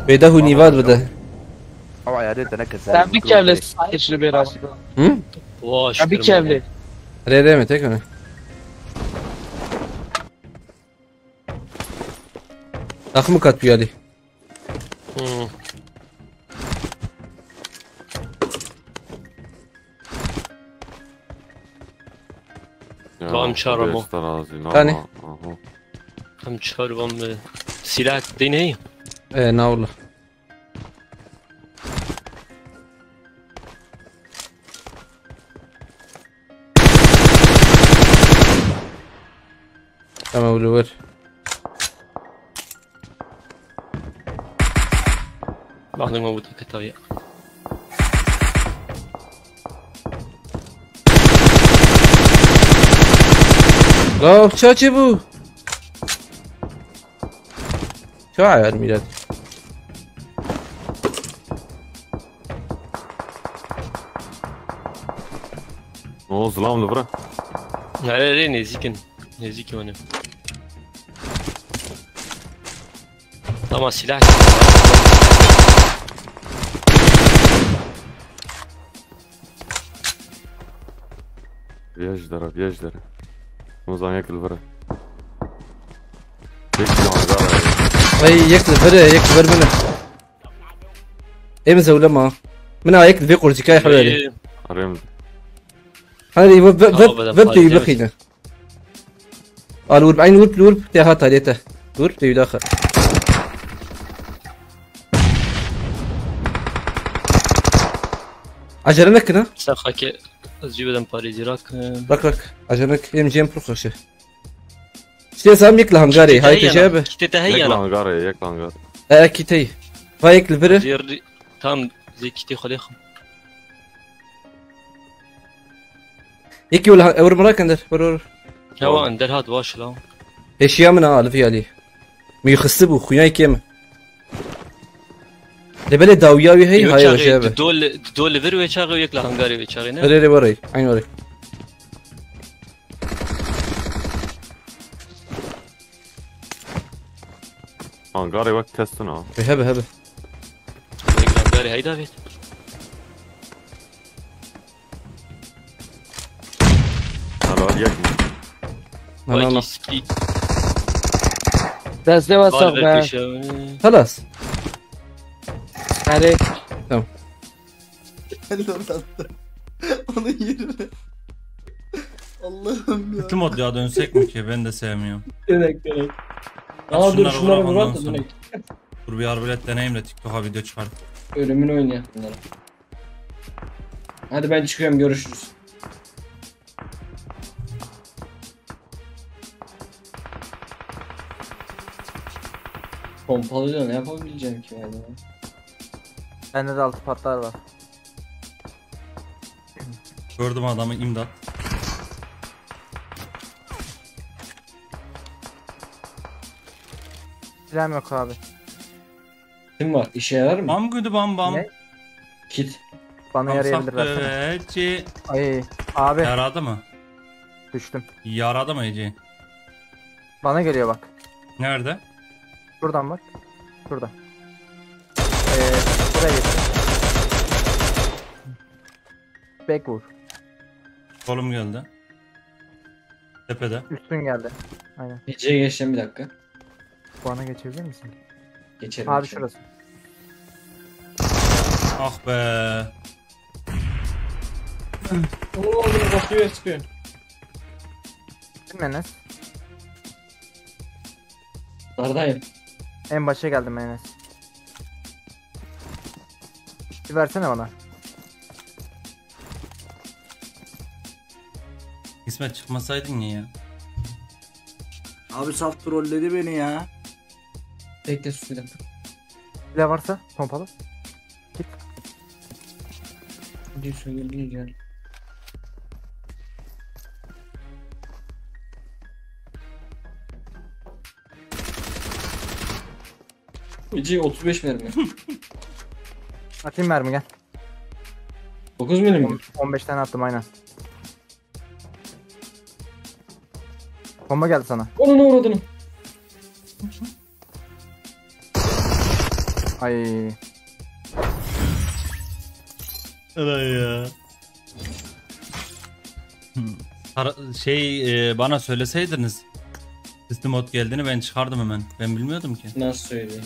Beyda hunivad bide. Ama ya de ne keser. Sen bir kevle geçiri bir aslında. Hı? Vay Ya bir kevle. Rede mi tek onu? Takımı kat bir Ali. Tamam çağırma. Hani? Tam çağırmam. Silah deneyim. Ne oldu? Tamam Oliver. Bakın bu takıtayı. لا چه بو چه عیار میرد O zlamlı bura. Nereye nezikin? Nezik onu. Ama silah. Wjeżdżę. No za jak lwara. ay يكتب فر منه ايه مزوله ما منها يكتب في قرتي كاي حوالي Arayım. هذه وب يبخينا الورب عين ورب يا هات عليته ورب يداخل عجلنك هنا Sakaki azıcık Paris Irak. رك عجلنك ام جي ام بروخشه شتي سام يكل هنغاري هاي تجابه İşte tehiyana. Yaklan gari. اكيد هي فايك الفره Diğer tam zekiti خليهم. يكي ولا اور مراك اندر برور هوا اندر هاد واش لا. ايش يامنا الفي عليه ميخسبوا خوياي كيما لبلد داوياوي هي وجابه دول فيرو يشاغي ويكلا هنغاري ويشاغي نه. ري وري عين وري Hangari bak testin ha. هبه ويكلا هنغاري هيدا بيت. Hala yak. انا Ski. Deste WhatsApp be. خلاص Yani Helal attı. Onun yerine. Allah'ım ya. İki mod ya dönsek mi ki? Ben de sevmiyorum. direkt. Aa dur Şunları bırak da direkt. Dur bir arbelet deneyim de TikTok'a video çıkart. Ölümünü oynayalım bunları. Hadi ben çıkıyorum, görüşürüz. Pompalıyla ne yapabileceğim ki ben ya? Bende de 6 patlar var. Gördüm adamı, imdat. Silahım yok abi. Kim var? İşe yarar mı? Bam güdü bam bam. Ne? Kit. Bana yarayabilir versene. Eci. Ay abi Yaradı mı? düştüm. Yaradı mı Eci? Bana geliyor bak. Nerede? Şuradan bak. Şurada. Buraya geç. Back vur. Kolum geldi. Tepede. Üstün geldi. Aynen. Geceye geçeceğim bir dakika. Bana geçebilir misin? Geçerim. Abi geçerim. şurası. Ah be. Oo, basıyor sıkıyor. Değil mi Enes? Dardayım. En başa geldim Enes. Bir versene bana. İsmet çıkmasaydın ya. Abi saf trolledi beni ya. Bekle sus bir dakika. Silah varsa pompalı. Git. Bir söyleyeyim gel. Gece 35 mermi. Atayım mermi gel. 9 milim. 15 tane attım aynen. Bomba geldi sana. Onun uğradığını. Ay. Ulan ya. Bana söyleseydiniz System mod geldiğini ben çıkardım hemen. Ben bilmiyordum ki. Nasıl söyleyeyim?